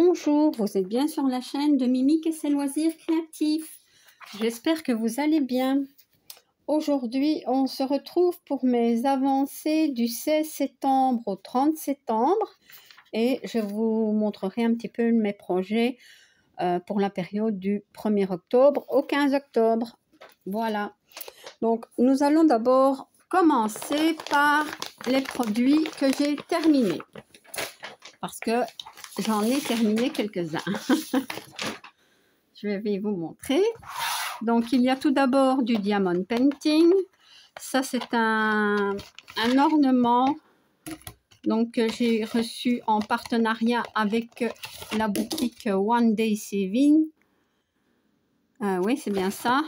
Bonjour, vous êtes bien sur la chaîne de Mimique et ses loisirs créatifs. J'espère que vous allez bien. Aujourd'hui, on se retrouve pour mes avancées du 16 septembre au 30 septembre. Et je vous montrerai un petit peu mes projets pour la période du 1er octobre au 15 octobre. Voilà. Donc, nous allons d'abord commencer par les produits que j'ai terminés. Parce que j'en ai terminé quelques-uns. Je vais vous montrer. Donc, il y a tout d'abord du diamond painting. Ça, c'est un ornement donc que j'ai reçu en partenariat avec la boutique One Day Saving. Oui, c'est bien ça.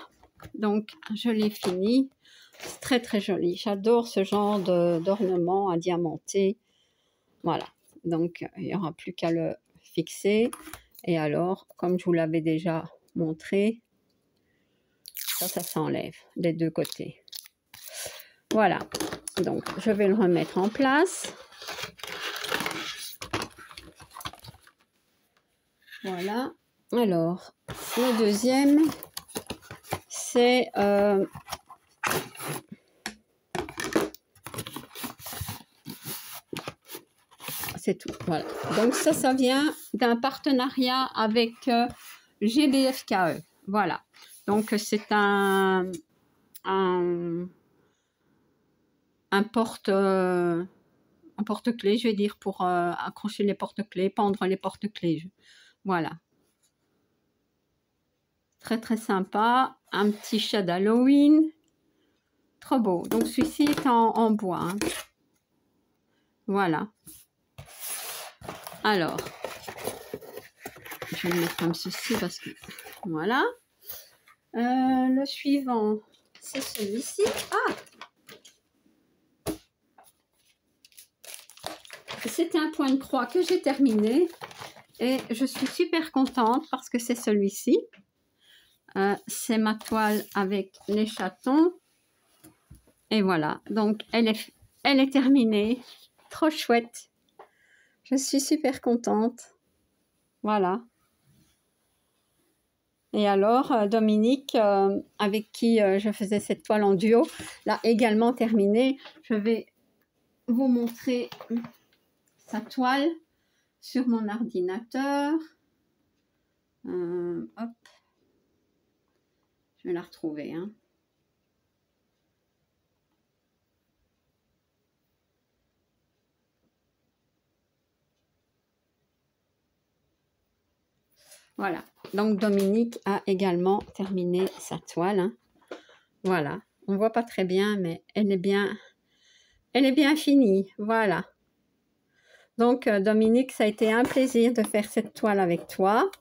Donc, je l'ai fini. C'est très, très joli. J'adore ce genre d'ornement à diamanter. Voilà. Donc, il n'y aura plus qu'à le fixer. Et alors, comme je vous l'avais déjà montré, ça s'enlève des deux côtés. Voilà. Donc, je vais le remettre en place. Voilà. Alors, le deuxième, c'est... c'est tout, voilà. Donc ça vient d'un partenariat avec GBFKE. Voilà. Donc c'est un porte-clés, je vais dire, pour accrocher les porte-clés, pendre les porte-clés. Voilà. Très très sympa. Un petit chat d'Halloween. Trop beau. Donc celui-ci est en bois. Hein. Voilà. Alors, je vais le mettre comme ceci parce que voilà. Le suivant, c'est celui-ci. Ah! C'est un point de croix que j'ai terminé et je suis super contente parce que c'est celui-ci. C'est ma toile avec les chatons. Et voilà, donc elle est terminée. Trop chouette. Je suis super contente. Voilà. Et alors, Dominique, avec qui je faisais cette toile en duo, l'a également terminée. Je vais vous montrer sa toile sur mon ordinateur. Hop. Je vais la retrouver. Hein. Voilà, donc Dominique a également terminé sa toile. Hein. Voilà, on ne voit pas très bien, mais elle est bien finie. Voilà. Donc Dominique, ça a été un plaisir de faire cette toile avec toi.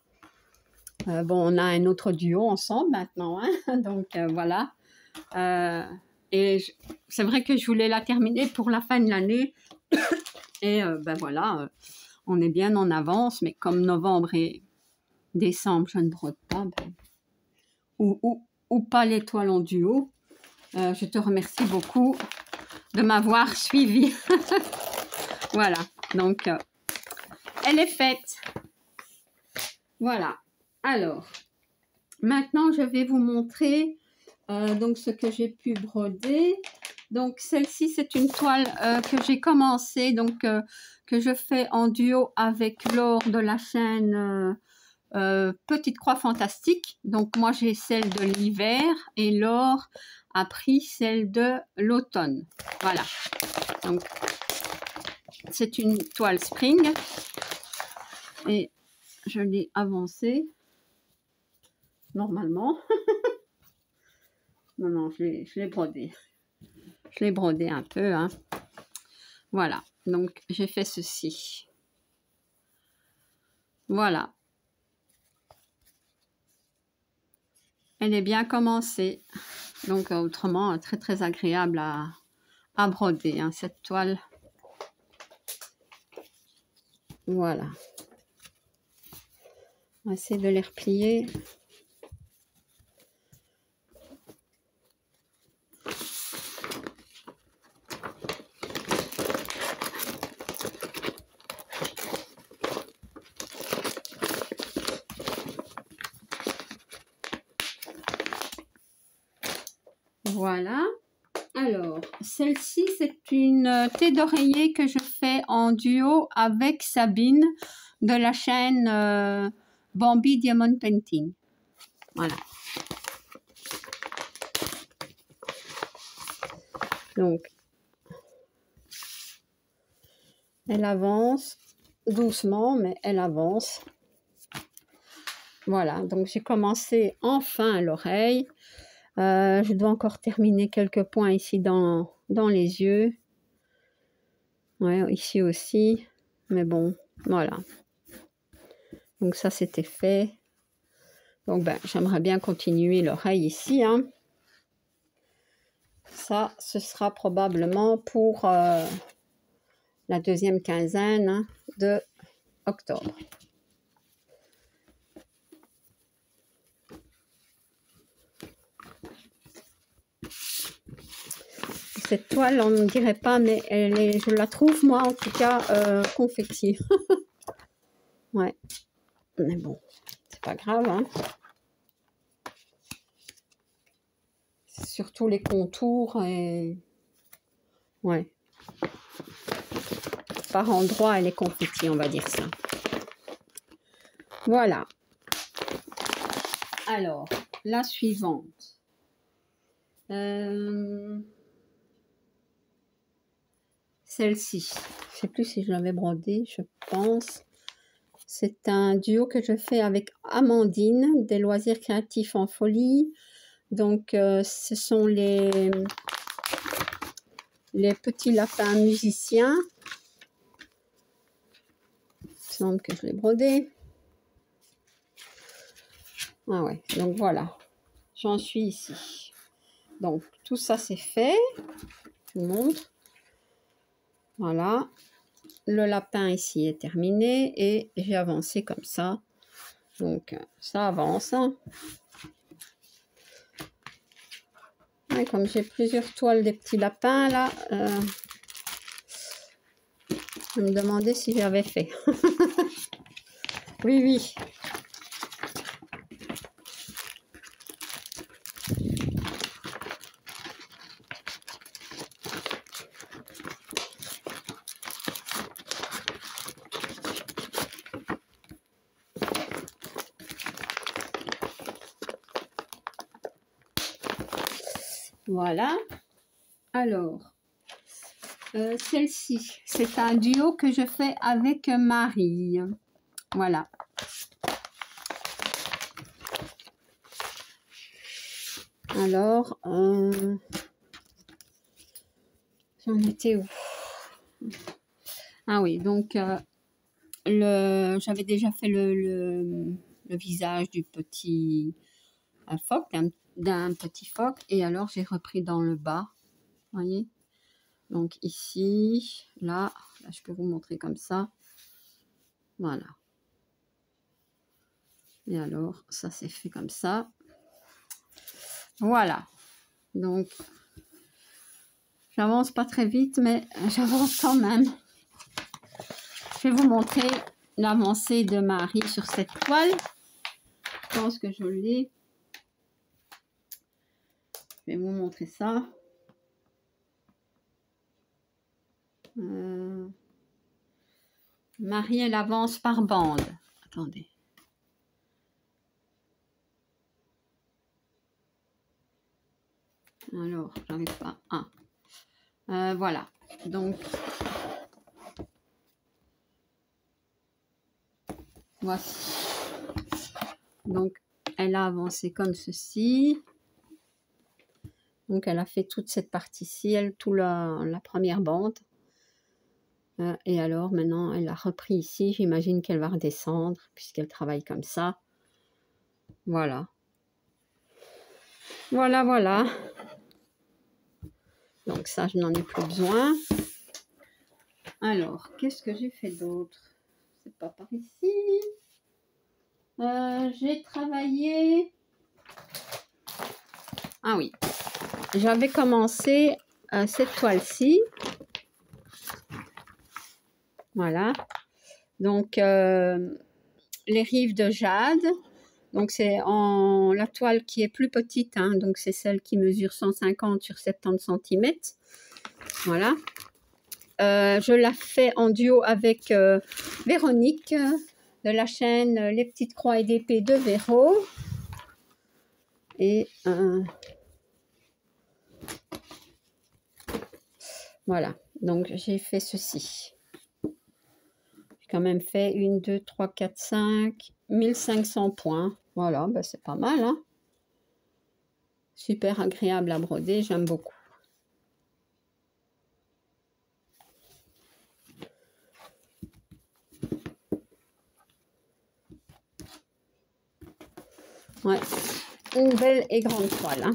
Bon, on a un autre duo ensemble maintenant. Hein. Donc voilà. Et c'est vrai que je voulais la terminer pour la fin de l'année. Et ben voilà, on est bien en avance, mais comme novembre et décembre, je ne brode pas, ben, ou pas l'étoile en duo. Je te remercie beaucoup de m'avoir suivi. Voilà, donc elle est faite. Voilà, alors, maintenant je vais vous montrer donc ce que j'ai pu broder. Donc celle-ci, c'est une toile que j'ai commencé, donc que je fais en duo avec Laure de la chaîne Petite Croix Fantastique. Donc moi j'ai celle de l'hiver et Laure a pris celle de l'automne. Voilà. Donc c'est une toile spring et je l'ai avancée normalement. Non, je l'ai brodée. Je l'ai brodée un peu. Hein. Voilà. Donc j'ai fait ceci. Voilà. Elle est bien commencée. Donc, autrement, très, très agréable à broder, hein, cette toile. Voilà. On va essayer de les replier. Voilà. Alors, celle-ci, c'est une thé d'oreiller que je fais en duo avec Sabine de la chaîne Bambi Diamond Painting. Voilà. Donc, elle avance doucement, mais elle avance. Voilà, donc j'ai commencé enfin à l'oreille. Je dois encore terminer quelques points ici dans les yeux. Ouais, ici aussi. Mais bon, voilà. Donc ça, c'était fait. Donc, ben, j'aimerais bien continuer l'oreille ici. Hein. Ça, ce sera probablement pour la deuxième quinzaine de octobre. Cette toile, on ne dirait pas, mais elle est, je la trouve, moi, en tout cas, confectie. Ouais. Mais bon, c'est pas grave, hein. Surtout les contours et... Ouais. Par endroit, elle est confectie, on va dire ça. Voilà. Alors, la suivante. Celle-ci. Je ne sais plus si je l'avais brodée, je pense. C'est un duo que je fais avec Amandine, des loisirs créatifs en folie. Donc, ce sont les petits lapins musiciens. Il me semble que je l'ai brodé. Ah ouais, donc voilà. J'en suis ici. Donc, tout ça, c'est fait. Je vous montre. Voilà. Le lapin ici est terminé et j'ai avancé comme ça. Donc, ça avance. Et comme j'ai plusieurs toiles des petits lapins, là, je me demandais si j'avais fait. Oui, oui. Voilà. Alors, celle-ci, c'est un duo que je fais avec Marie. Voilà. Alors, j'en étais où? Ah oui, donc, j'avais déjà fait le visage du petit phoque, d'un petit phoque, et alors j'ai repris dans le bas, voyez. Donc ici, là, je peux vous montrer comme ça. Voilà. Et alors, ça s'est fait comme ça. Voilà. Donc, j'avance pas très vite, mais j'avance quand même. Je vais vous montrer l'avancée de Marie sur cette toile. Je pense que je l'ai. Je vais vous montrer ça. Marie, elle avance par bande. Attendez. Alors, j'arrive pas. Ah. Voilà. Donc, voici. Donc, elle a avancé comme ceci. Donc, elle a fait toute cette partie-ci, elle, tout la première bande. Et alors, maintenant, elle a repris ici. J'imagine qu'elle va redescendre, puisqu'elle travaille comme ça. Voilà. Voilà, voilà. Donc, ça, je n'en ai plus besoin. Alors, qu'est-ce que j'ai fait d'autre? C'est pas par ici. J'ai travaillé... Ah oui. J'avais commencé cette toile-ci. Voilà. Donc, les rives de jade. Donc c'est en la toile qui est plus petite, hein, donc c'est celle qui mesure 150 sur 70 cm. Voilà. Je la fais en duo avec Véronique de la chaîne Les Petites Croix et d'Épée de Véro. Et voilà, donc j'ai fait ceci. J'ai quand même fait 1, 2, 3, 4, 5, 1500 points. Voilà, ben c'est pas mal, hein. Super agréable à broder, j'aime beaucoup. Ouais, une belle et grande toile, hein.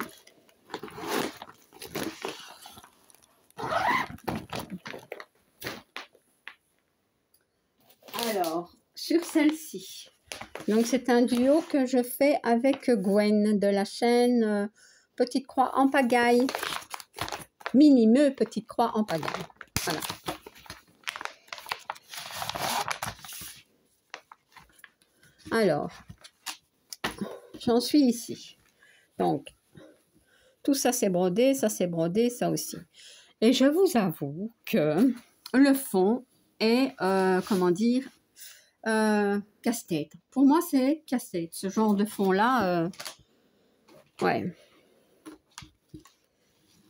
Alors, sur celle-ci, donc c'est un duo que je fais avec Gwen de la chaîne Petite Croix en pagaille. Minimeux Petite Croix en pagaille. Voilà. Alors, j'en suis ici. Donc, tout ça c'est brodé, ça aussi. Et je vous avoue que le fond est, comment dire, casse-tête. Pour moi, c'est casse-tête. Ce genre de fond-là, ouais.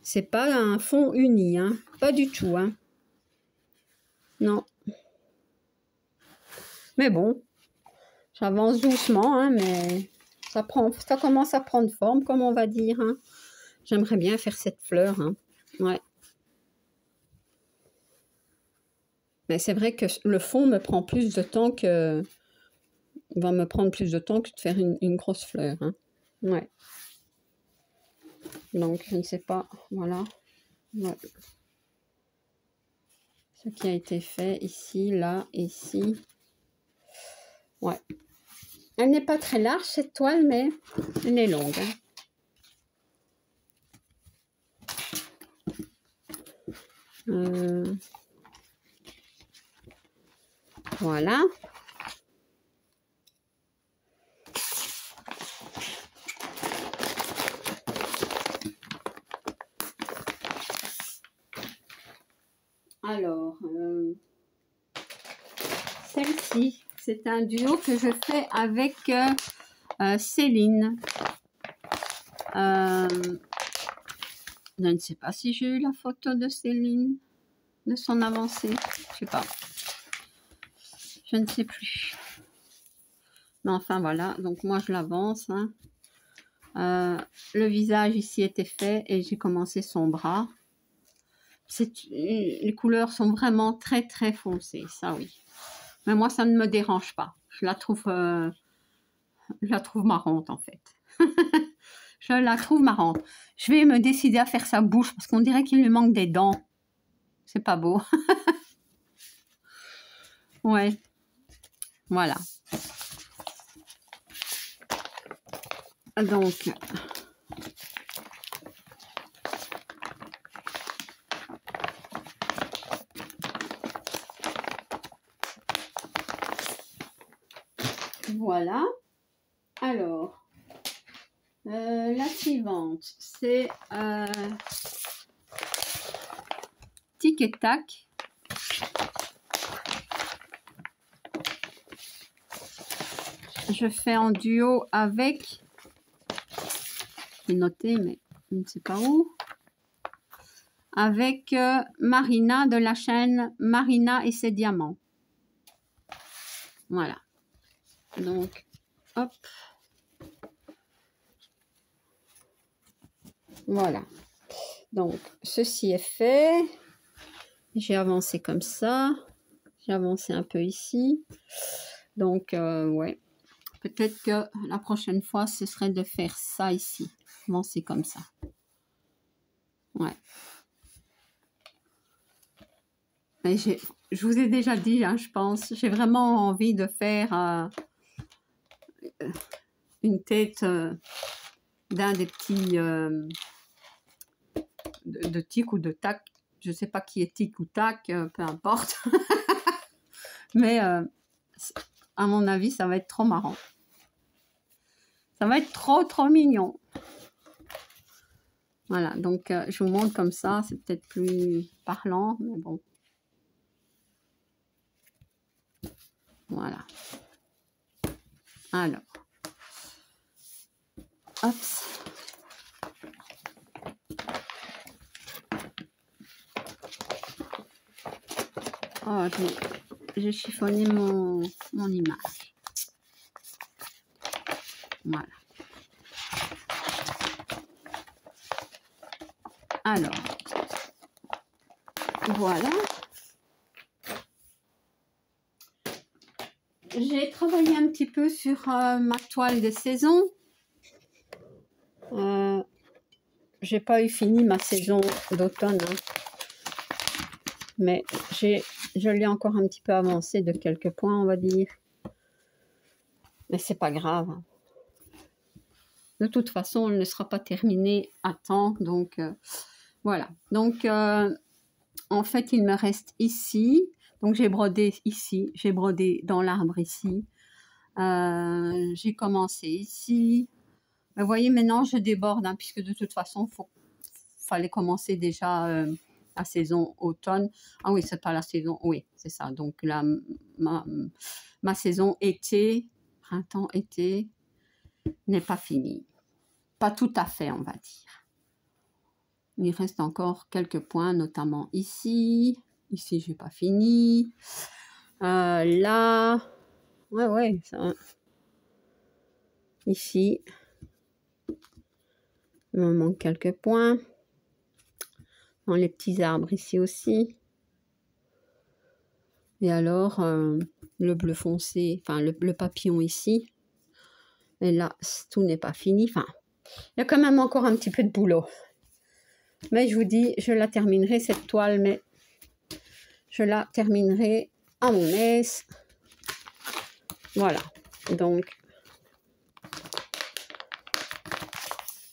C'est pas un fond uni, hein. Pas du tout, hein. Non. Mais bon, j'avance doucement, hein, mais ça commence à prendre forme, comme on va dire, hein. J'aimerais bien faire cette fleur, hein. Ouais. Mais c'est vrai que le fond me prend plus de temps que... va me prendre plus de temps que de faire une grosse fleur, hein. Ouais. Donc, je ne sais pas, voilà. Ouais. Ce qui a été fait ici, là, ici. Ouais. Elle n'est pas très large, cette toile, mais elle est longue, hein. Voilà. Alors, celle-ci, c'est un duo que je fais avec Céline. Je ne sais pas si j'ai eu la photo de Céline, de son avancée. Je sais pas. Je ne sais plus. Mais enfin, voilà. Donc, moi, je l'avance, hein. Le visage ici était fait et j'ai commencé son bras. Les couleurs sont vraiment très, très foncées. Ça, oui. Mais moi, ça ne me dérange pas. Je la trouve marrante, en fait. Je la trouve marrante. Je vais me décider à faire sa bouche parce qu'on dirait qu'il lui manque des dents. C'est pas beau. Ouais. Voilà. Donc, voilà. Alors, la suivante, c'est Tic et Tac. Je fais en duo avec, j'ai noté, mais je ne sais pas où, avec Marina de la chaîne Marina et ses diamants. Voilà. Donc, hop. Voilà. Donc, ceci est fait. J'ai avancé comme ça. J'ai avancé un peu ici. Donc, ouais. Peut-être que la prochaine fois, ce serait de faire ça ici. Avancer comme ça. Ouais. Mais je vous ai déjà dit, hein, je pense, j'ai vraiment envie de faire une tête d'un des petits de tic ou de tac. Je ne sais pas qui est tic ou tac, peu importe. Mais à mon avis, ça va être trop marrant. Ça va être trop mignon. Voilà, donc je vous montre comme ça, c'est peut-être plus parlant, mais bon. Voilà. Alors. Hop. Oh, j'ai chiffonné mon image. Voilà. Alors, voilà. J'ai travaillé un petit peu sur ma toile de saison. J'ai pas eu fini ma saison d'automne, hein. Mais je l'ai encore un petit peu avancé de quelques points, on va dire. Mais c'est pas grave. De toute façon, elle ne sera pas terminée à temps, donc voilà. Donc, en fait, il me reste ici. Donc, j'ai brodé ici, j'ai brodé dans l'arbre ici. J'ai commencé ici. Vous voyez, maintenant, je déborde, hein, puisque de toute façon, fallait commencer déjà la saison automne. Ah oui, c'est pas la saison, oui, c'est ça. Donc là, ma saison été, printemps, été, n'est pas finie. Pas tout à fait, on va dire. Il reste encore quelques points, notamment ici. Ici, j'ai pas fini. Là, ouais, ça. Ici, il me manque quelques points. Dans les petits arbres ici aussi. Et alors, le bleu foncé, enfin le papillon ici. Et là, tout n'est pas fini. Enfin, il y a quand même encore un petit peu de boulot. Mais je vous dis, je la terminerai cette toile, mais je la terminerai à mon aise. Voilà. Donc,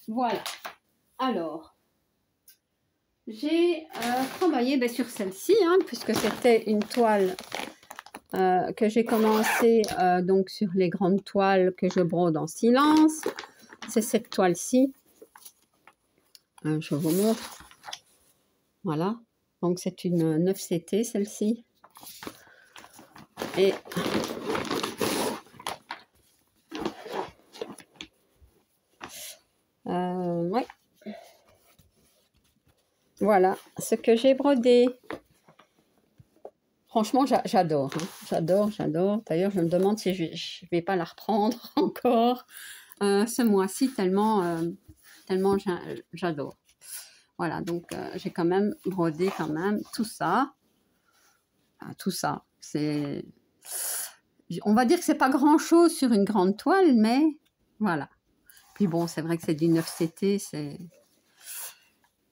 voilà. Alors, j'ai travaillé sur celle-ci, hein, puisque c'était une toile que j'ai commencé donc sur les grandes toiles que je brode en silence. C'est cette toile-ci. Je vous montre. Voilà. Donc c'est une 9CT celle-ci. Et ouais. Voilà ce que j'ai brodé. Franchement, j'adore. Hein. J'adore. D'ailleurs, je me demande si je vais pas la reprendre encore ce mois-ci, tellement j'adore. Voilà, donc j'ai quand même brodé tout ça. Tout ça. On va dire que c'est pas grand-chose sur une grande toile, mais voilà. Puis bon, c'est vrai que c'est du 9CT,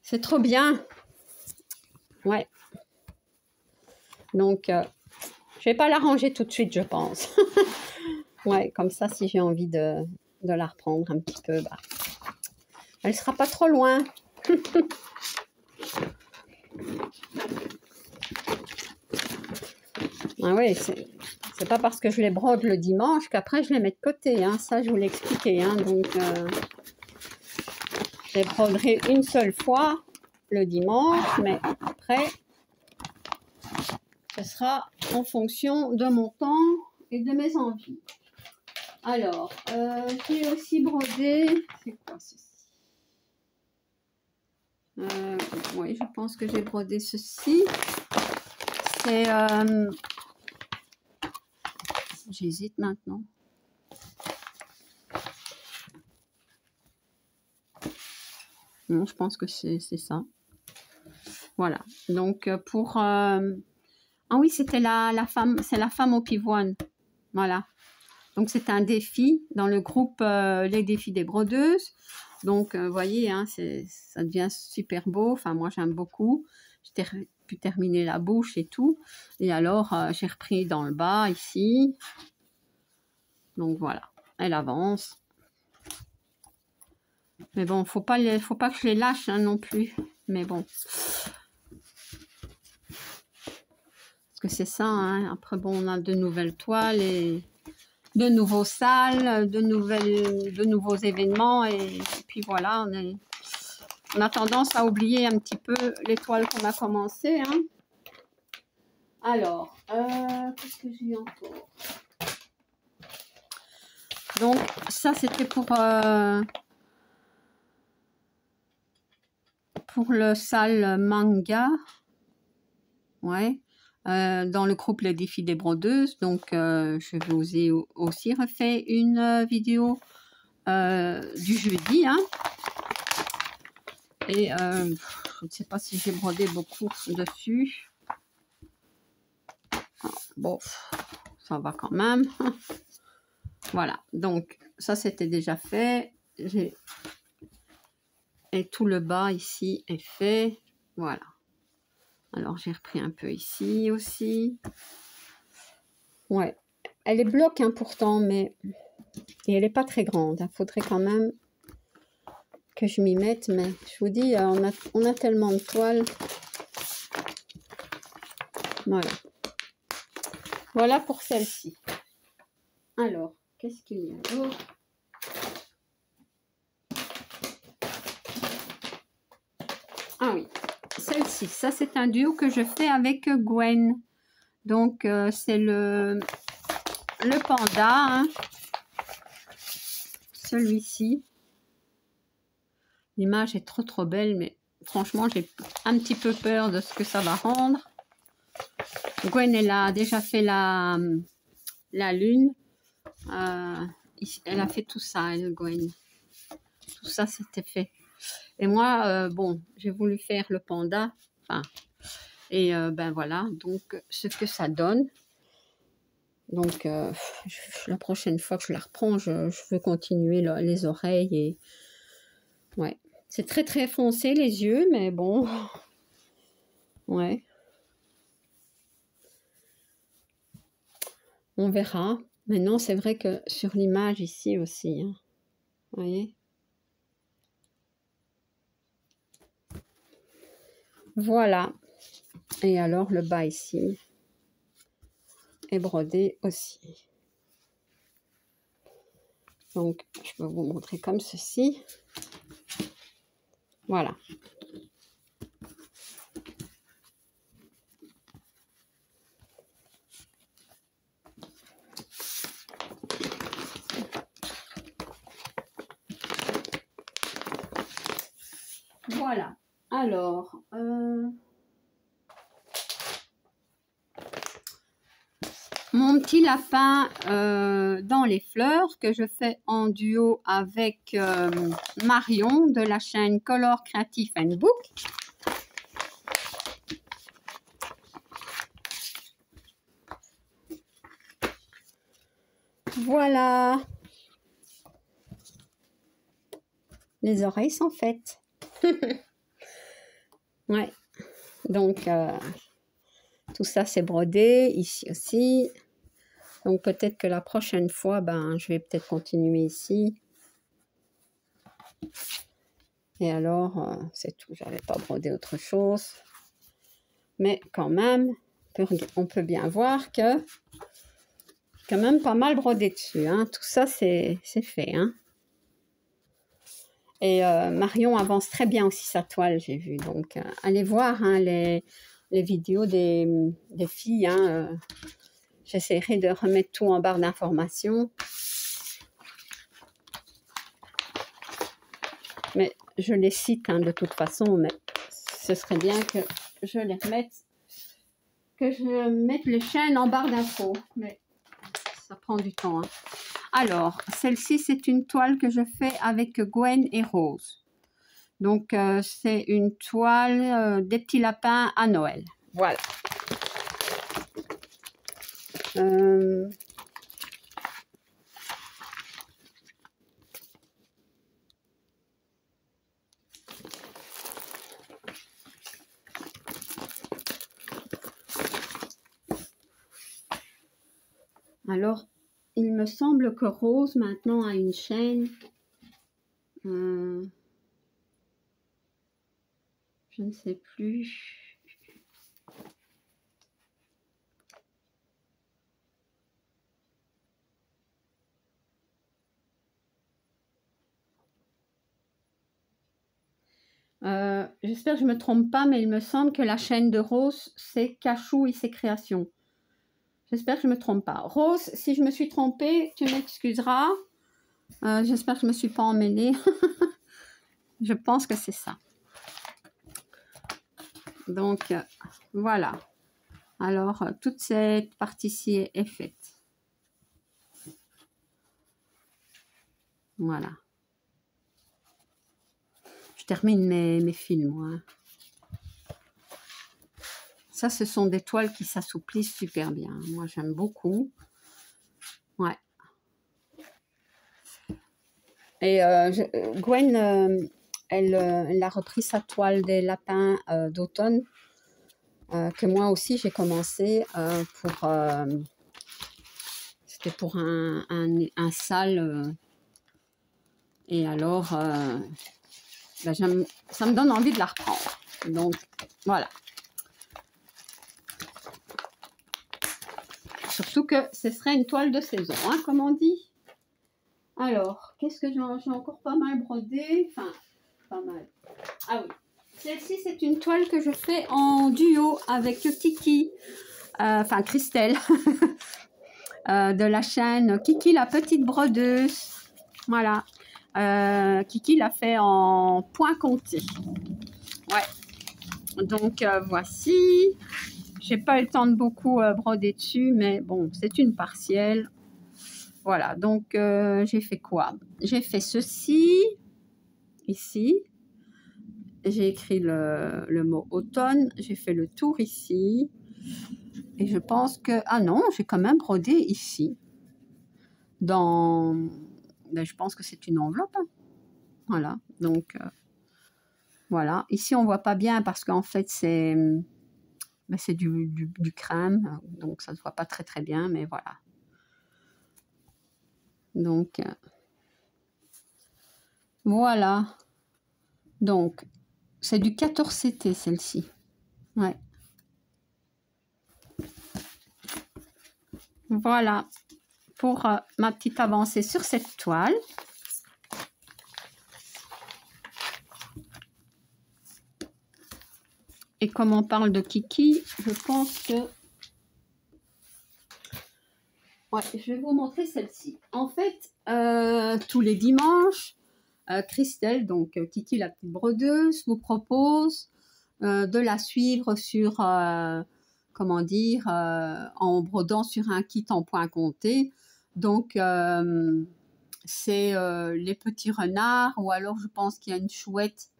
c'est trop bien. Ouais. Donc, je vais pas la ranger tout de suite, je pense. Ouais, comme ça, si j'ai envie de la reprendre un petit peu, bah, elle sera pas trop loin. Ah oui, c'est pas parce que je les brode le dimanche qu'après je les mets de côté, hein. Ça, je vous l'ai expliqué, hein. Donc, je les broderai une seule fois le dimanche, mais après, ce sera en fonction de mon temps et de mes envies. Alors, j'ai aussi brodé... C'est quoi ceci? Oui, je pense que j'ai brodé ceci. C'est... J'hésite maintenant. Non, je pense que c'est ça. Voilà. Donc, pour... Ah oui, c'était la femme... C'est la femme au pivoine. Voilà. Donc, c'est un défi dans le groupe Les Défis des Brodeuses. Donc, vous voyez, hein, ça devient super beau. Enfin, moi, j'aime beaucoup. J'ai pu terminer la bouche et tout. Et alors, j'ai repris dans le bas, ici. Donc, voilà. Elle avance. Mais bon, faut pas que je les lâche hein, non plus. Mais bon. Parce que c'est ça, hein. Après, bon, on a de nouvelles toiles et de nouveaux salles, de nouveaux événements. Et puis voilà, on a tendance à oublier un petit peu les toiles qu'on a commencé. Hein. Alors, qu'est-ce que j'ai encore? Donc, ça, c'était pour le salle manga. Ouais. Dans le groupe Les Défis des Brodeuses. Donc, je vous ai aussi refait une vidéo du jeudi. Hein. Et je ne sais pas si j'ai brodé beaucoup dessus. Bon, ça va quand même. Voilà, donc ça c'était déjà fait. Et tout le bas ici est fait. Voilà. Alors j'ai repris un peu ici aussi. Ouais, elle est bloc hein, pourtant, mais et elle n'est pas très grande. Il faudrait quand même que je m'y mette, mais je vous dis, on a tellement de toiles. Voilà. Voilà pour celle-ci. Alors, qu'est-ce qu'il y a d'autre? Ah oui, celle-ci, ça c'est un duo que je fais avec Gwen. Donc c'est le panda, hein. Celui-ci. L'image est trop belle, mais franchement j'ai un petit peu peur de ce que ça va rendre. Gwen, elle a déjà fait la lune. Elle a fait tout ça, elle, Gwen. Tout ça c'était fait. Et moi, bon, j'ai voulu faire le panda. Enfin, et ben voilà, donc ce que ça donne. Donc la prochaine fois que je la reprends, je veux continuer les oreilles. Et ouais, c'est très foncé les yeux, mais bon, ouais. On verra. Maintenant, c'est vrai que sur l'image ici aussi, hein, vous voyez. Voilà. Et alors le bas ici est brodé aussi. Donc, je peux vous montrer comme ceci. Voilà. Voilà. Alors, mon petit lapin dans les fleurs que je fais en duo avec Marion de la chaîne Color Creative and Book. Voilà. Les oreilles sont faites. Ouais. Donc, tout ça c'est brodé. Ici aussi. Donc, peut-être que la prochaine fois, ben, je vais peut-être continuer ici. Et alors, c'est tout. J'avais pas brodé autre chose. Mais quand même, on peut bien voir que quand même pas mal brodé dessus. Hein. Tout ça, c'est fait. Hein. Et Marion avance très bien aussi sa toile, j'ai vu. Donc, allez voir hein, les vidéos des filles. Hein. J'essaierai de remettre tout en barre d'informations. Mais je les cite hein, de toute façon. Mais ce serait bien que je les remette, que je mette les chaînes en barre d'infos. Mais ça prend du temps. Hein. Alors, celle-ci, c'est une toile que je fais avec Gwen et Rose. Donc, c'est une toile des petits lapins à Noël. Voilà. Alors, il me semble que Rose maintenant a une chaîne. Je ne sais plus. J'espère que je ne me trompe pas, mais il me semble que la chaîne de Rose, c'est Cachou et ses créations. J'espère que je ne me trompe pas. Rose, si je me suis trompée, tu m'excuseras. J'espère que je ne me suis pas emmêlée. Je pense que c'est ça. Donc, voilà. Alors, toute cette partie-ci est faite. Voilà. Je termine mes fils, moi. Ça, ce sont des toiles qui s'assouplissent super bien. Moi, j'aime beaucoup. Ouais. Et Gwen, elle a repris sa toile des lapins d'automne, que moi aussi, j'ai commencé pour... C'était pour un salle. Et alors, ben, ça me donne envie de la reprendre. Donc, voilà. Surtout que ce serait une toile de saison, hein, comme on dit. Alors, qu'est-ce que j'ai encore pas mal brodé. Enfin, pas mal. Ah oui. Celle-ci, c'est une toile que je fais en duo avec Kiki. Enfin, Christelle. De la chaîne Kiki la petite brodeuse. Voilà. Kiki l'a fait en point compté. Ouais. Donc, voici. J'ai pas eu le temps de beaucoup broder dessus, mais bon, c'est une partielle. Voilà, donc j'ai fait quoi? J'ai fait ceci, ici. J'ai écrit le mot automne. J'ai fait le tour ici. Et je pense que... Ah non, j'ai quand même brodé ici. Dans... Ben, je pense que c'est une enveloppe. Hein. Voilà, donc... voilà. Ici, on voit pas bien parce qu'en fait, c'est... Ben, c'est du crème, donc ça ne se voit pas très très bien, mais voilà. Donc, voilà. Donc, c'est du 14CT celle-ci. Ouais. Voilà pour ma petite avancée sur cette toile. Et comme on parle de Kiki, je pense que... Ouais, je vais vous montrer celle-ci. En fait, tous les dimanches, Christelle, donc Kiki la petite brodeuse, vous propose de la suivre sur, comment dire, en brodant sur un kit en point compté. Donc, c'est les petits renards, ou alors je pense qu'il y a une chouette,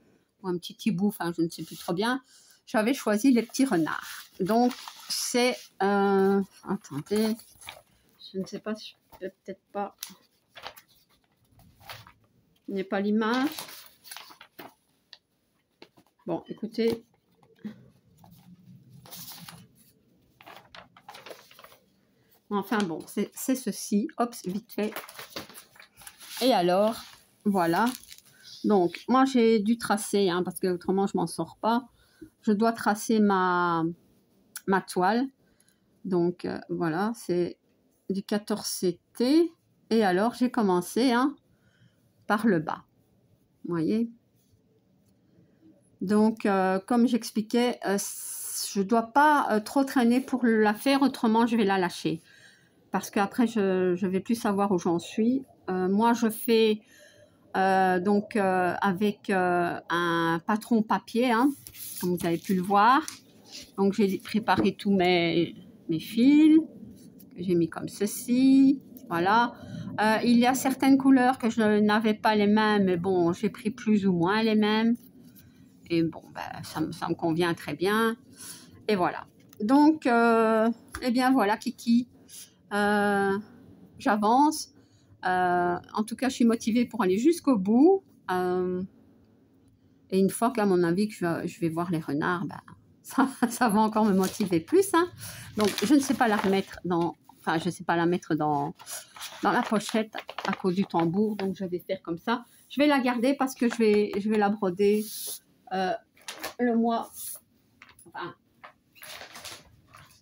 ou un petit hibou, enfin je ne sais plus trop bien. J'avais choisi les petits renards. Donc, c'est... attendez, je ne sais pas si je peux peut-être pas... Il n'y a pas l'image. Bon, écoutez. Enfin bon, c'est ceci. Hop, vite fait. Et alors, voilà. Donc, moi, j'ai dû tracer, hein, parce que autrement, je m'en sors pas. Je dois tracer ma toile. Donc, voilà, c'est du 14CT. Et alors, j'ai commencé hein, par le bas. Vous voyez? Donc, comme j'expliquais, je ne dois pas trop traîner pour la faire, autrement je vais la lâcher. Parce qu'après, je ne vais plus savoir où j'en suis. Moi, je fais donc avec un patron papier, hein, comme vous avez pu le voir. Donc, j'ai préparé tous mes fils, que j'ai mis comme ceci. Voilà. Il y a certaines couleurs que je n'avais pas les mêmes, mais bon, j'ai pris plus ou moins les mêmes. Et bon, ben, ça me convient très bien. Et voilà. Donc, eh bien voilà, Kiki. J'avance. En tout cas, je suis motivée pour aller jusqu'au bout. Et une fois qu'à mon avis que je vais voir les renards, ben, ça va encore me motiver plus. Hein. Donc, je ne sais pas la remettre dans... Enfin, je ne sais pas la mettre dans la pochette à cause du tambour. Donc, je vais faire comme ça. Je vais la garder parce que je vais la broder le mois... Enfin,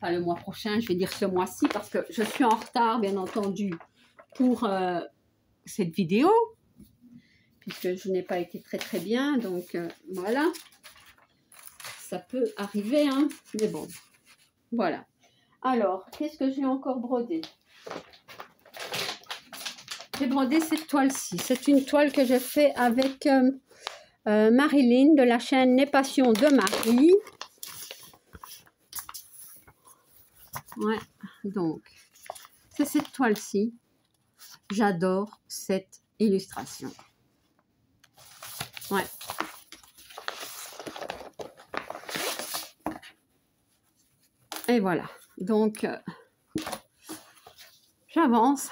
pas le mois prochain, je vais dire ce mois-ci parce que je suis en retard, bien entendu, pour cette vidéo. puisque je n'ai pas été très bien, donc voilà. Ça peut arriver, hein, mais bon, voilà. Alors, qu'est-ce que j'ai encore brodé? J'ai brodé cette toile-ci. C'est une toile que j'ai fait avec Marilyn de la chaîne Les Passions de Marie. Ouais, donc, c'est cette toile-ci. J'adore cette illustration. Ouais. Et voilà. Donc, j'avance.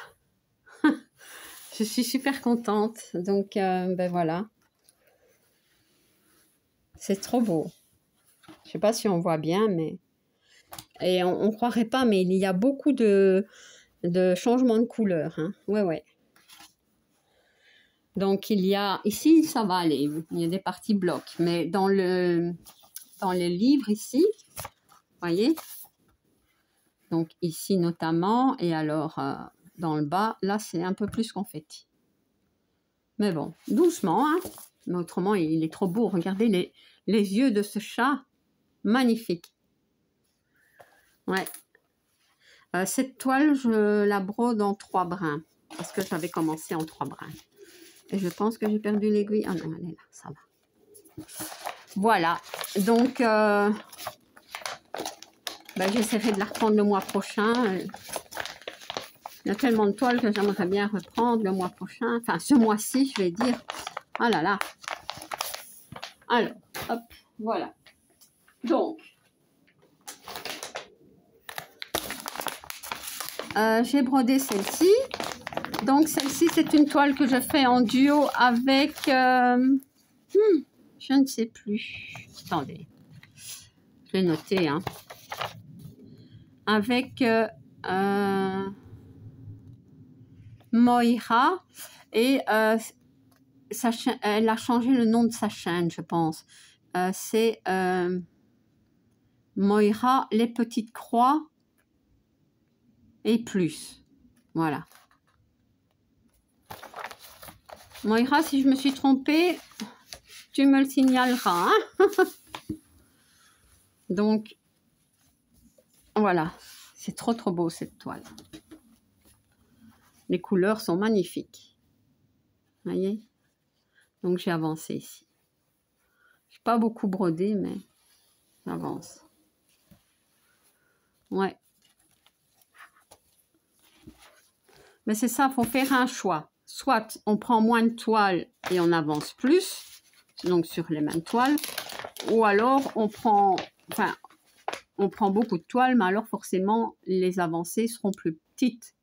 Je suis super contente. Donc, ben voilà. C'est trop beau. Je sais pas si on voit bien, mais... Et on ne croirait pas, mais il y a beaucoup de changements de couleur. Hein. Ouais, ouais. Donc, il y a... Ici, ça va aller. Il y a des parties blocs. Mais dans le livre, ici, vous voyez? Donc, ici, notamment. Et alors, dans le bas, là, c'est un peu plus confetti. Mais bon, doucement. Hein. Mais autrement, il est trop beau. Regardez les yeux de ce chat. Magnifique. Ouais. Cette toile, je la brode en 3 brins. Parce que j'avais commencé en 3 brins. Et je pense que j'ai perdu l'aiguille. Ah non, elle est là, ça va. Voilà. Donc, ben, j'essaierai de la reprendre le mois prochain. Il y a tellement de toiles que j'aimerais bien reprendre le mois prochain. Enfin, ce mois-ci, je vais dire. Ah là là. Alors, hop, voilà. Donc, j'ai brodé celle-ci. Donc, celle-ci, c'est une toile que je fais en duo avec... je ne sais plus. Attendez. Je l'ai noté, hein. Avec Moira. Et elle a changé le nom de sa chaîne, je pense. C'est Moira, les petites croix et plus. Voilà. Moira, si je me suis trompée, tu me le signaleras. Hein. Donc, voilà. C'est trop beau cette toile. Les couleurs sont magnifiques. Vous voyez? Donc, j'ai avancé ici. Je n'ai pas beaucoup brodé, mais j'avance. Ouais. Mais c'est ça, il faut faire un choix. Soit on prend moins de toiles et on avance plus, donc sur les mêmes toiles, ou alors on prend beaucoup de toiles, mais alors forcément les avancées seront plus petites.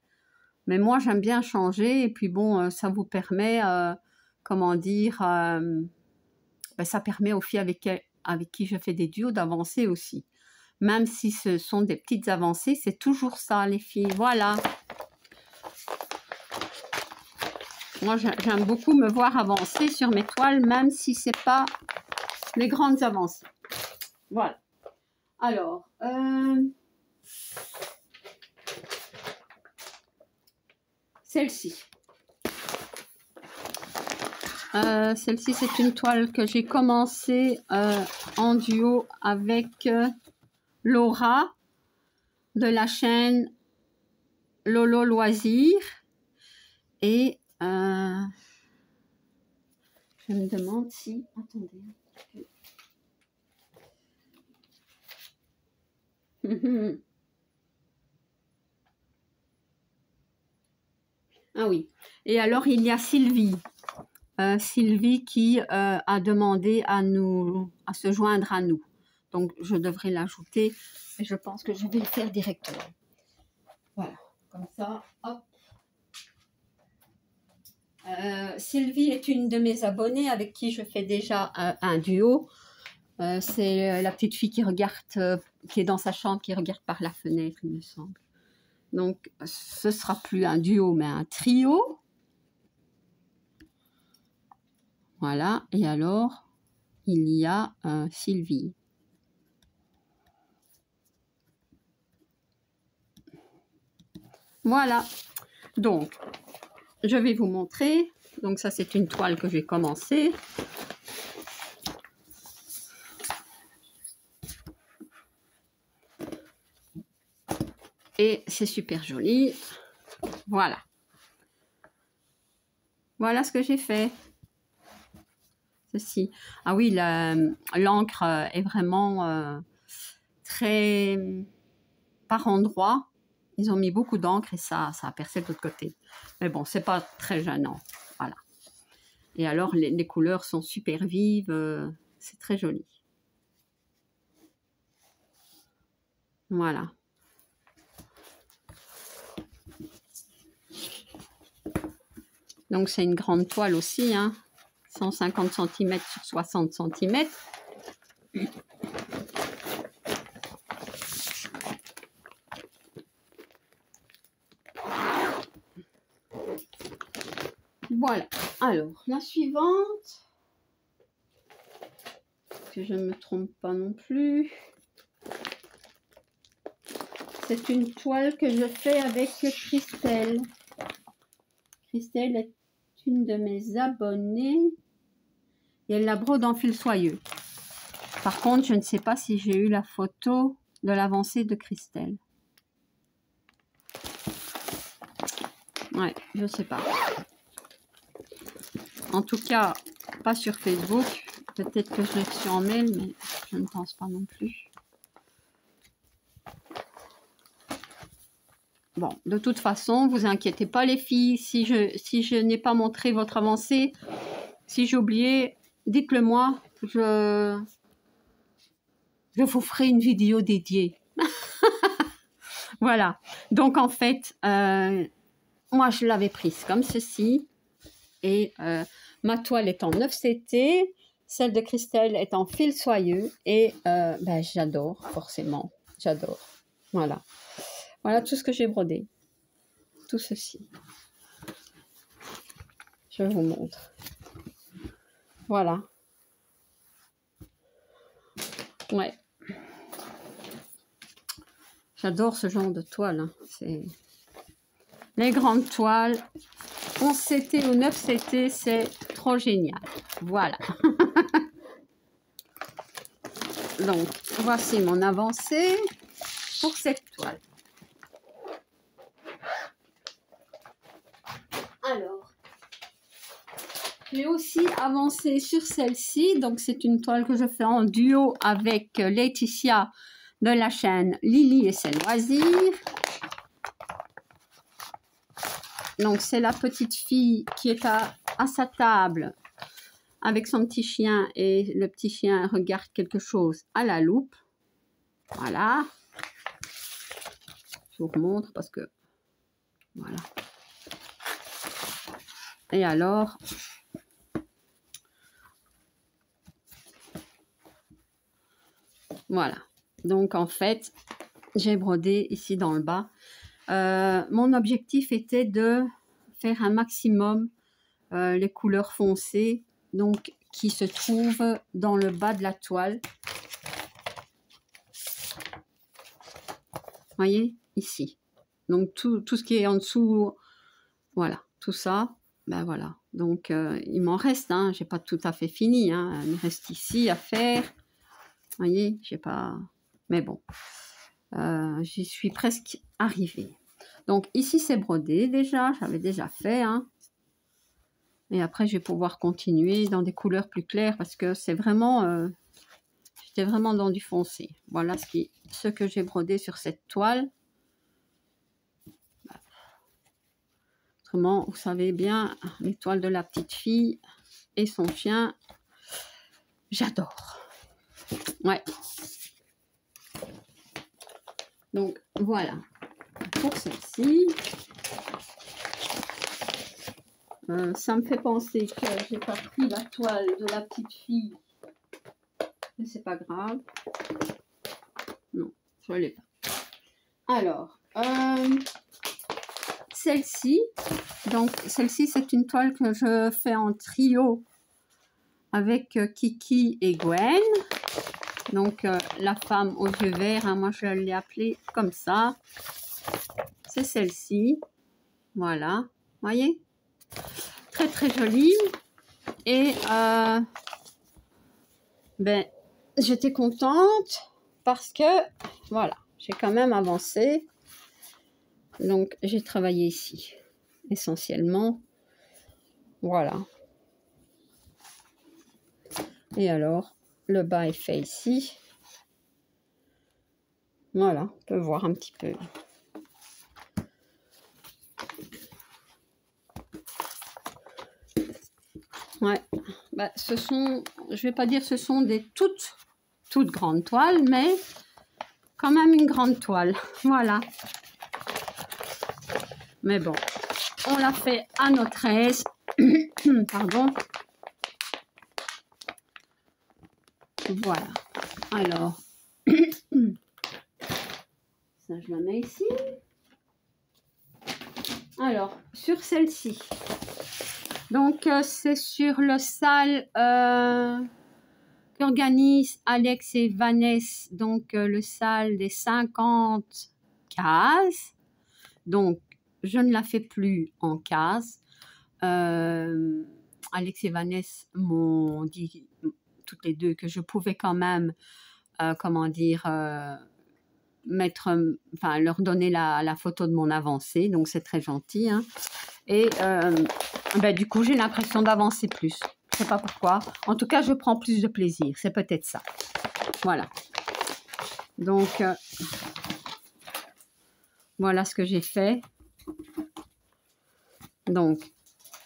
Mais moi j'aime bien changer, et puis bon, ça vous permet, comment dire, ben, ça permet aux filles avec qui je fais des duos d'avancer aussi. Même si ce sont des petites avancées, c'est toujours ça les filles, voilà. Moi, j'aime beaucoup me voir avancer sur mes toiles, même si ce n'est pas les grandes avancées. Voilà. Alors, celle-ci. Celle-ci, c'est une toile que j'ai commencé en duo avec Laura de la chaîne Lolo Loisirs. Et je me demande si... Attendez. Ah oui. Et alors, il y a Sylvie. Sylvie qui a demandé à se joindre à nous. Donc, je devrais l'ajouter. Et je pense que je vais le faire directement. Voilà. Comme ça, hop. Sylvie est une de mes abonnées avec qui je fais déjà un duo. C'est la petite fille qui regarde, qui est dans sa chambre, qui regarde par la fenêtre, il me semble. Donc, ce sera plus un duo, mais un trio. Voilà. Et alors, il y a Sylvie. Voilà. Donc, je vais vous montrer. Donc ça, c'est une toile que j'ai commencé. Et c'est super joli. Voilà. Voilà ce que j'ai fait. Ceci. Ah oui, l'encre est vraiment très par endroits. Ils ont mis beaucoup d'encre et ça a percé de l'autre côté. Mais bon, c'est pas très gênant. Voilà. Et alors, les couleurs sont super vives. C'est très joli. Voilà. Donc, c'est une grande toile aussi, hein. 150 cm sur 60 cm. Voilà. Alors, la suivante, que je ne me trompe pas non plus, c'est une toile que je fais avec Christelle. Christelle est une de mes abonnées et elle la brode en fil soyeux. Par contre, je ne sais pas si j'ai eu la photo de l'avancée de Christelle. Ouais, je ne sais pas. En tout cas, pas sur Facebook. Peut-être que je l'ai reçu en mail, mais je ne pense pas non plus. Bon, de toute façon, vous inquiétez pas les filles. Si je n'ai pas montré votre avancée, si j'ai oublié, dites-le moi. Je vous ferai une vidéo dédiée. Voilà. Donc, en fait, moi, je l'avais prise comme ceci. Et ma toile est en 9 CT. Celle de Christelle est en fil soyeux. Et ben, j'adore, forcément. J'adore. Voilà. Voilà tout ce que j'ai brodé. Tout ceci. Je vous montre. Voilà. Ouais. J'adore ce genre de toile. Hein. C'est les grandes toiles. 11 CT ou 9 CT, c'est trop génial. Voilà. Donc, voici mon avancée pour cette toile. Alors, j'ai aussi avancé sur celle-ci. Donc, c'est une toile que je fais en duo avec Laetitia de la chaîne Lily et ses loisirs. Donc, c'est la petite fille qui est à sa table avec son petit chien et le petit chien regarde quelque chose à la loupe. Voilà. Je vous remontre parce que... Voilà. Et alors... Voilà. Donc, en fait, j'ai brodé ici dans le bas. Mon objectif était de faire un maximum les couleurs foncées, donc qui se trouvent dans le bas de la toile. Voyez, ici. Donc, tout ce qui est en dessous, voilà, tout ça, ben voilà. Donc, il m'en reste, hein, j'ai pas tout à fait fini, hein, il me reste ici à faire. Voyez, j'ai pas... Mais bon, j'y suis presque arrivée. Donc, ici, c'est brodé déjà, j'avais déjà fait, hein. Et après, je vais pouvoir continuer dans des couleurs plus claires parce que c'est vraiment... j'étais vraiment dans du foncé. Voilà ce que j'ai brodé sur cette toile. Autrement, vous savez bien, les toiles de la petite fille et son chien, j'adore. Ouais. Donc, voilà. Pour celle-ci, ça me fait penser que j'ai pas pris la toile de la petite fille. Mais c'est pas grave. Non, je l'ai pas. Alors, celle-ci, donc celle-ci c'est une toile que je fais en trio avec Kiki et Gwen. Donc la femme aux yeux verts, hein, moi je l'ai appelée comme ça. C'est celle-ci. Voilà, voyez. Très très jolie. Et ben, j'étais contente parce que voilà, j'ai quand même avancé. Donc j'ai travaillé ici essentiellement. Voilà. Et alors, le bas est fait ici. Voilà, on peut voir un petit peu. Ouais, bah, ce sont, je vais pas dire ce sont des toutes grandes toiles, mais quand même une grande toile. Voilà. Mais bon, on l'a fait à notre aise. Pardon. Voilà. Alors, ça je la mets ici. Alors, sur celle-ci. Donc, c'est sur le salle qu'organisent Alex et Vanessa. Donc, le salle des 50 cases. Donc, je ne la fais plus en cases. Alex et Vanessa m'ont dit toutes les deux que je pouvais quand même, comment dire, mettre, enfin, leur donner la photo de mon avancée. Donc, c'est très gentil, hein. Et ben, du coup, j'ai l'impression d'avancer plus. Je ne sais pas pourquoi. En tout cas, je prends plus de plaisir. C'est peut-être ça. Voilà. Donc, voilà ce que j'ai fait. Donc,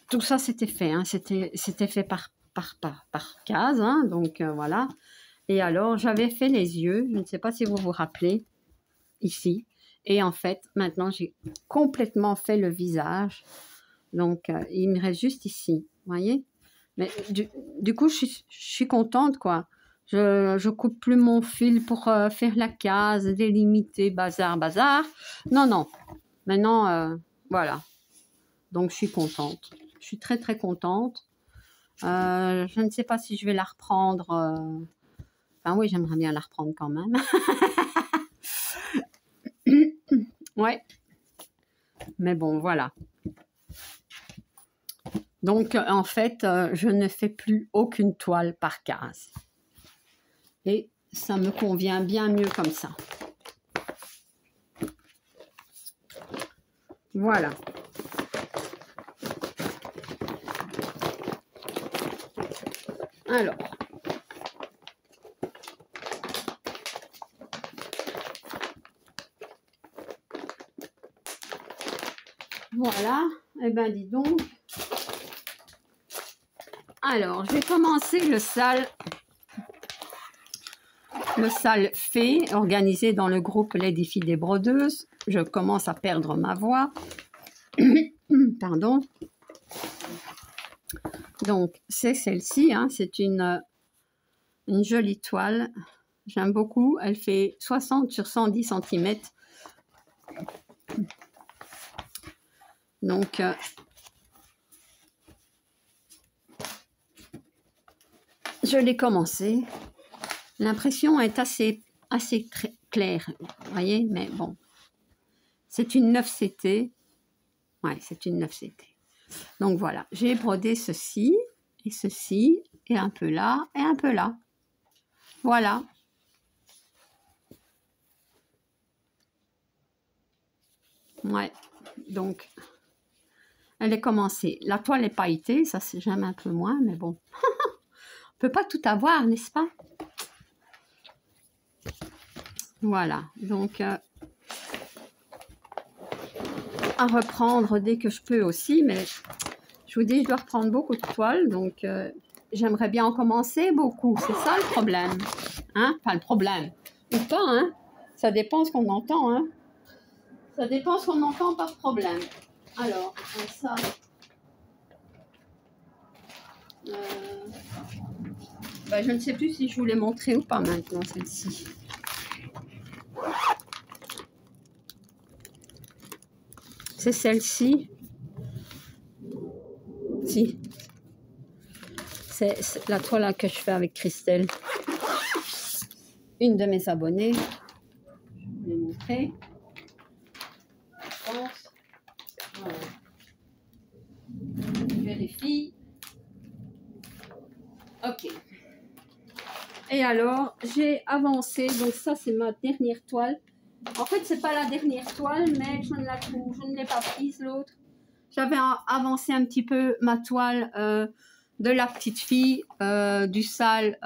tout ça, c'était fait. Hein. C'était fait par case. Hein. Donc, voilà. Et alors, j'avais fait les yeux. Je ne sais pas si vous vous rappelez. Ici. Et en fait, maintenant, j'ai complètement fait le visage. Donc, il me reste juste ici, vous voyez. Mais du coup, je suis contente, quoi. Je coupe plus mon fil pour faire la case, délimiter, bazar. Non, non. Maintenant, voilà. Donc, je suis contente. Je suis très, très contente. Je ne sais pas si je vais la reprendre. Enfin, oui, j'aimerais bien la reprendre quand même. Ouais. Mais bon, voilà. Donc, en fait, je ne fais plus aucune toile par case. Et ça me convient bien mieux comme ça. Voilà. Alors. Voilà. Eh bien, dis donc. Alors, je vais commencer le salle fait, organisé dans le groupe Les Défis des Brodeuses. Je commence à perdre ma voix. Pardon. Donc, c'est celle-ci. Hein, c'est une jolie toile. J'aime beaucoup. Elle fait 60 sur 110 cm. Donc, je l'ai commencé. L'impression est assez claire, vous voyez, mais bon. C'est une 9CT. Ouais, c'est une 9CT. Donc voilà, j'ai brodé ceci, et un peu là, et un peu là. Voilà. Ouais, donc, elle est commencée. La toile est pailletée, ça j'aime un peu moins, mais bon. On peut pas tout avoir, n'est-ce pas? Voilà, donc à reprendre dès que je peux aussi, mais je vous dis, je dois reprendre beaucoup de toiles, donc j'aimerais bien en commencer beaucoup, c'est ça le problème. Hein? Enfin, le problème, ou pas, hein? Ça dépend ce qu'on entend, hein? Ça dépend ce qu'on entend par problème. Alors, ça... ben, je ne sais plus si je vous l'ai montré ou pas maintenant, celle-ci. C'est celle-ci. Si. C'est la toile que je fais avec Christelle. Une de mes abonnées. Je vous l'ai montré. Je pense. Voilà. fille. Ok. Et alors, j'ai avancé. Donc ça, c'est ma dernière toile. En fait, c'est pas la dernière toile, mais je ne la trouve, je ne l'ai pas prise l'autre. J'avais avancé un petit peu ma toile de la petite fille du salle,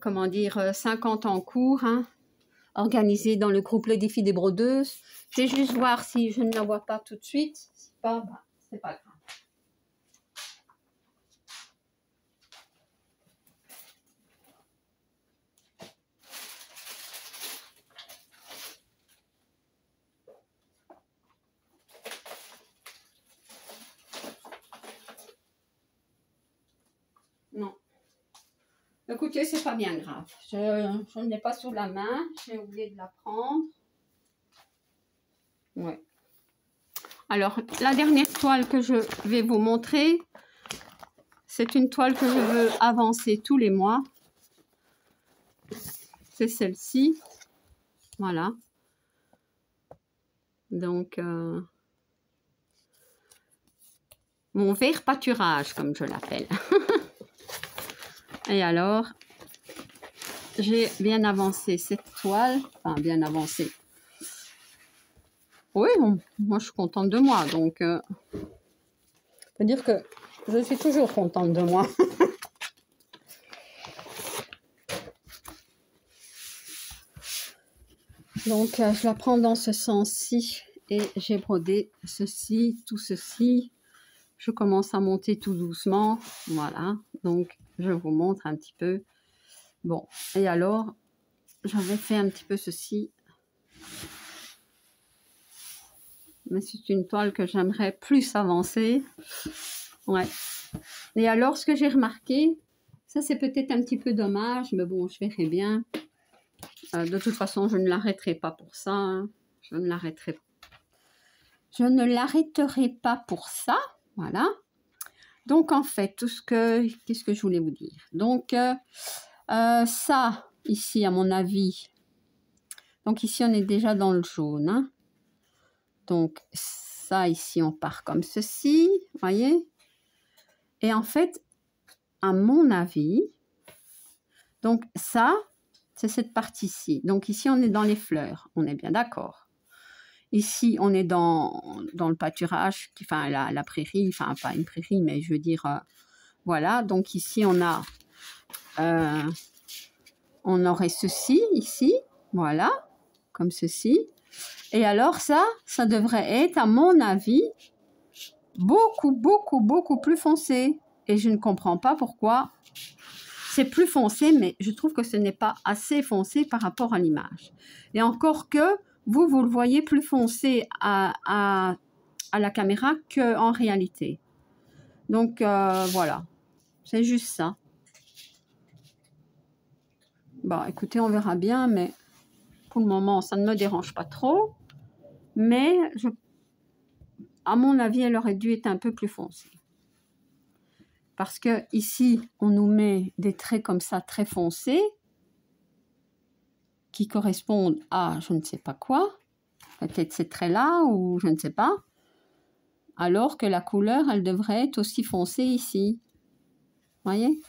comment dire, 50 en cours, hein, organisée dans le groupe Le Défi des Brodeuses. Je vais juste voir si je ne la vois pas tout de suite. Si pas, bah, c'est pas grave. Non. Écoutez, c'est pas bien grave. Je ne l'ai pas sous la main. J'ai oublié de la prendre. Ouais. Alors, la dernière toile que je vais vous montrer, c'est une toile que je veux avancer tous les mois. C'est celle-ci. Voilà. Donc, mon vert pâturage, comme je l'appelle. Et alors, j'ai bien avancé cette toile. Enfin, bien avancé. Oui, bon, moi, je suis contente de moi. Donc, faut dire que je suis toujours contente de moi. Donc, je la prends dans ce sens-ci. Et j'ai brodé ceci, tout ceci. Je commence à monter tout doucement. Voilà. Donc, je vous montre un petit peu. Bon. Et alors, j'avais fait un petit peu ceci. Mais c'est une toile que j'aimerais plus avancer. Ouais. Et alors, ce que j'ai remarqué, ça c'est peut-être un petit peu dommage, mais bon, je verrai bien. De toute façon, je ne l'arrêterai pas pour ça. Hein. Je ne l'arrêterai pas pour ça. Voilà. Donc, en fait, qu'est-ce que je voulais vous dire? Donc, ça, ici, à mon avis, donc ici, on est déjà dans le jaune. Hein. Donc, ça, ici, on part comme ceci, voyez? Et en fait, à mon avis, donc ça, c'est cette partie-ci. Donc ici, on est dans les fleurs, on est bien d'accord. Ici, on est dans le pâturage, enfin la prairie, enfin pas une prairie, mais je veux dire, voilà. Donc ici, on aurait ceci, ici, voilà, comme ceci. Et alors ça devrait être, à mon avis, beaucoup, beaucoup, beaucoup plus foncé. Et je ne comprends pas pourquoi c'est plus foncé, mais je trouve que ce n'est pas assez foncé par rapport à l'image. Et encore que vous le voyez plus foncé à la caméra qu'en réalité. Donc, voilà. C'est juste ça. Bon, écoutez, on verra bien, mais pour le moment, ça ne me dérange pas trop. Mais, à mon avis, elle aurait dû être un peu plus foncée. Parce que ici, on nous met des traits comme ça, très foncés, qui correspondent à je ne sais pas quoi, peut-être ces traits-là, ou je ne sais pas, alors que la couleur, elle devrait être aussi foncée ici. Voyez?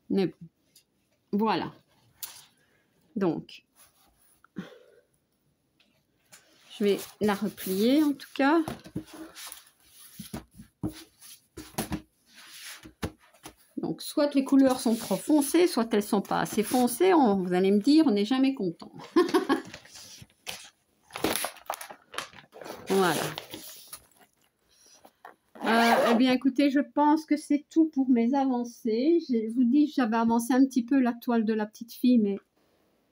Mais voilà. Donc, je vais la replier en tout cas. Donc, soit les couleurs sont trop foncées, soit elles ne sont pas assez foncées. Vous allez me dire, on n'est jamais content. Voilà. Eh bien, écoutez, je pense que c'est tout pour mes avancées. Je vous dis, j'avais avancé un petit peu la toile de la petite fille, mais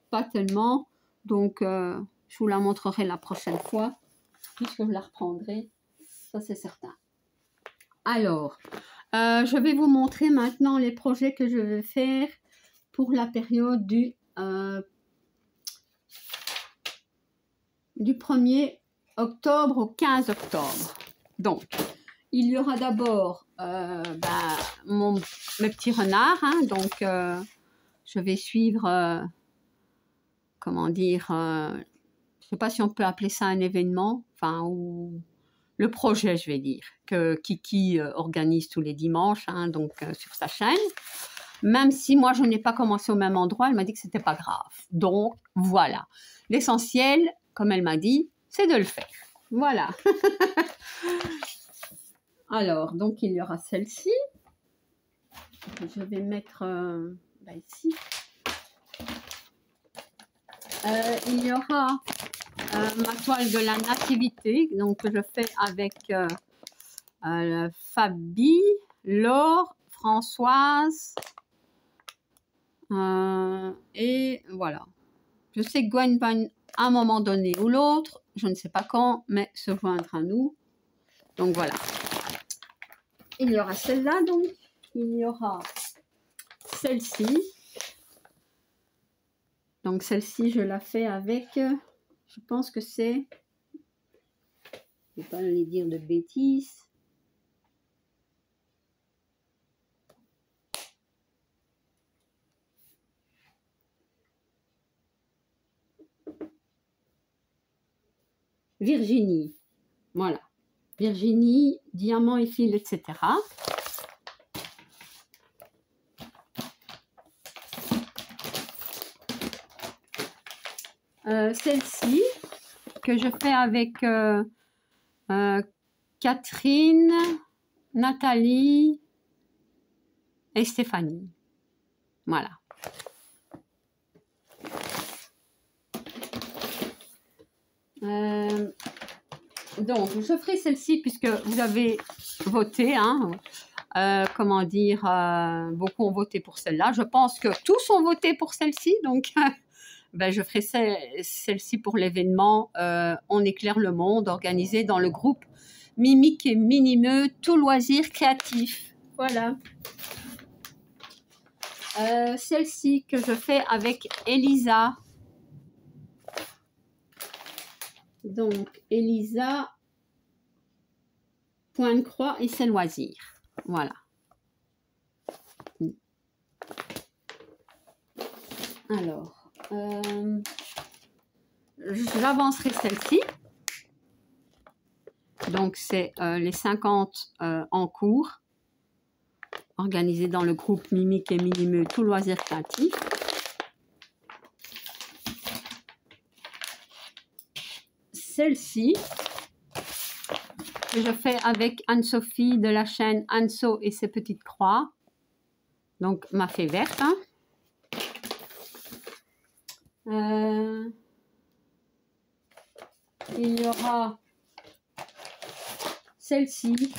pas tellement. Donc, je vous la montrerai la prochaine fois, puisque je la reprendrai. Ça, c'est certain. Alors, je vais vous montrer maintenant les projets que je vais faire pour la période du 1er octobre au 15 octobre. Donc, il y aura d'abord mes petits renards. Hein, donc, je vais suivre, comment dire, je ne sais pas si on peut appeler ça un événement, enfin, ou le projet, je vais dire, que Kiki organise tous les dimanches, hein, donc sur sa chaîne. Même si moi, je n'ai pas commencé au même endroit, elle m'a dit que c'était pas grave. Donc, voilà. L'essentiel, comme elle m'a dit, c'est de le faire. Voilà. Alors, donc, il y aura celle-ci. Je vais mettre là, ici. Il y aura ma toile de la nativité, donc que je fais avec Fabi, Laure, Françoise, et voilà. Je sais que Gwen va à un moment donné ou l'autre, je ne sais pas quand, mais se joindre à nous. Donc voilà. Il y aura celle-là, donc. Il y aura celle-ci. Donc celle-ci, je la fais avec, je pense que c'est, je ne vais pas aller dire de bêtises. Virginie, voilà. Virginie, diamant et fil, etc. Celle-ci, que je fais avec Catherine, Nathalie et Stéphanie. Voilà. Donc, je ferai celle-ci puisque vous avez voté, hein, comment dire, beaucoup ont voté pour celle-là. Je pense que tous ont voté pour celle-ci, donc ben, je ferai celle-ci pour l'événement On éclaire le monde, organisé dans le groupe Mimique et Minimeux, tout loisir créatif. Voilà. Celle-ci que je fais avec Elisa. Donc, Elisa, point de croix et ses loisirs. Voilà. Alors, j'avancerai celle-ci. Donc, c'est les 50 en cours, organisés dans le groupe Mimique et Minimeux, tout loisir créatif. Celle-ci, que je fais avec Anne-Sophie de la chaîne Anso et ses petites croix. Donc, ma fée verte. Hein. Il y aura celle-ci.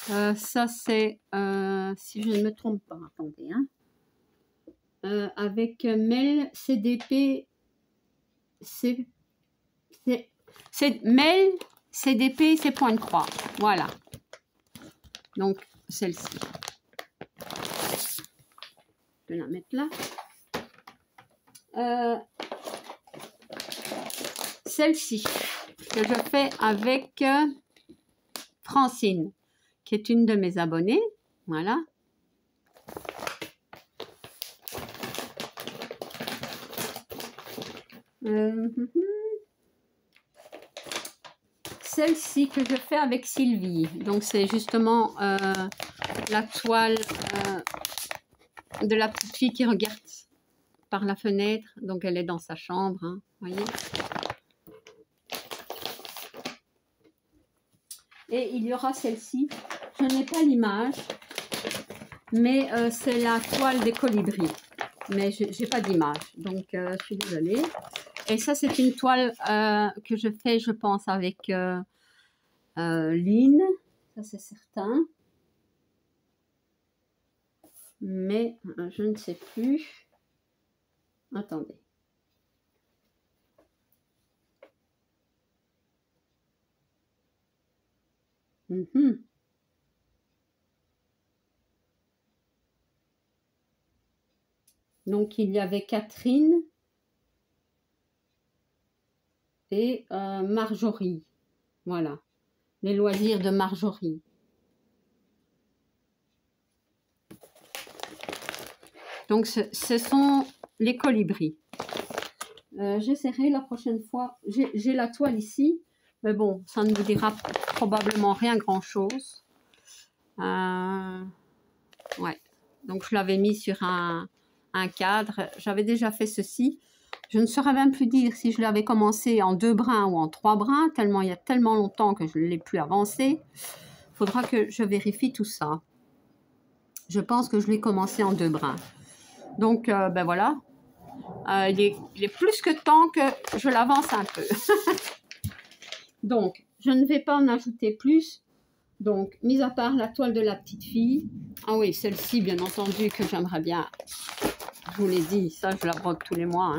Ça, c'est, si je ne me trompe pas, attendez. Hein. Avec Mel CDP. C'est Mel CDP, c'est point de croix. Voilà. Donc, celle-ci. Je vais la mettre là. Celle-ci, que je fais avec Francine, qui est une de mes abonnées. Voilà. Celle-ci que je fais avec Sylvie. Donc, c'est justement la toile de la petite fille qui regarde par la fenêtre. Donc, elle est dans sa chambre. Hein, voyez. Et il y aura celle-ci. Je n'ai pas l'image, mais c'est la toile des colibris. Mais je n'ai pas d'image, donc je suis désolée. Et ça, c'est une toile que je fais, je pense, avec Lynn. Ça, c'est certain. Mais je ne sais plus. Attendez. Donc, il y avait Catherine et Marjorie. Voilà. Les loisirs de Marjorie. Donc, ce sont les colibris. J'essaierai la prochaine fois. J'ai la toile ici, Mais bon, ça ne vous dira probablement rien grand-chose. Ouais. Donc, je l'avais mis sur un cadre. J'avais déjà fait ceci. Je ne saurais même plus dire si je l'avais commencé en 2 brins ou en 3 brins, tellement il y a tellement longtemps que je ne l'ai plus avancé. Il faudra que je vérifie tout ça. Je pense que je l'ai commencé en 2 brins. Donc, ben voilà. Il est plus que temps que je l'avance un peu. Donc, je ne vais pas en ajouter plus. Donc, mis à part la toile de la petite fille. Ah oui, celle-ci, bien entendu, que j'aimerais bien. Je vous l'ai dit, ça, je la brode tous les mois.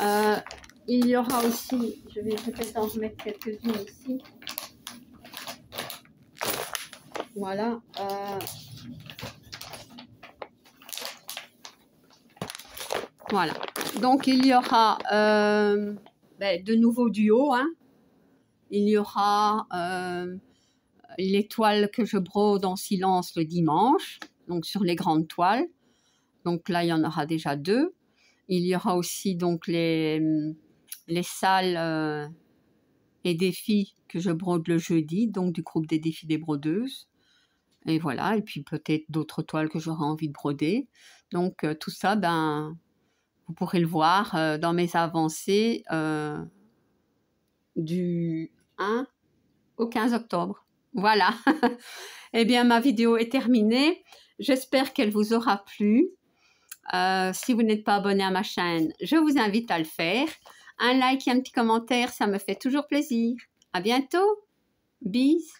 Hein. Il y aura aussi, je vais peut-être en remettre quelques-unes ici. Voilà. Voilà. Donc, il y aura de nouveaux duos. Hein. Il y aura les toiles que je brode en silence le dimanche, donc sur les grandes toiles. Donc là, il y en aura déjà 2. Il y aura aussi donc les salles et défis que je brode le jeudi, donc du groupe des défis des brodeuses. Et voilà, et puis peut-être d'autres toiles que j'aurai envie de broder. Donc tout ça, ben, vous pourrez le voir dans mes avancées du 1 au 15 octobre. Voilà. Eh bien, ma vidéo est terminée. J'espère qu'elle vous aura plu. Si vous n'êtes pas abonné à ma chaîne, je vous invite à le faire. Un like et un petit commentaire, ça me fait toujours plaisir. À bientôt. Bis.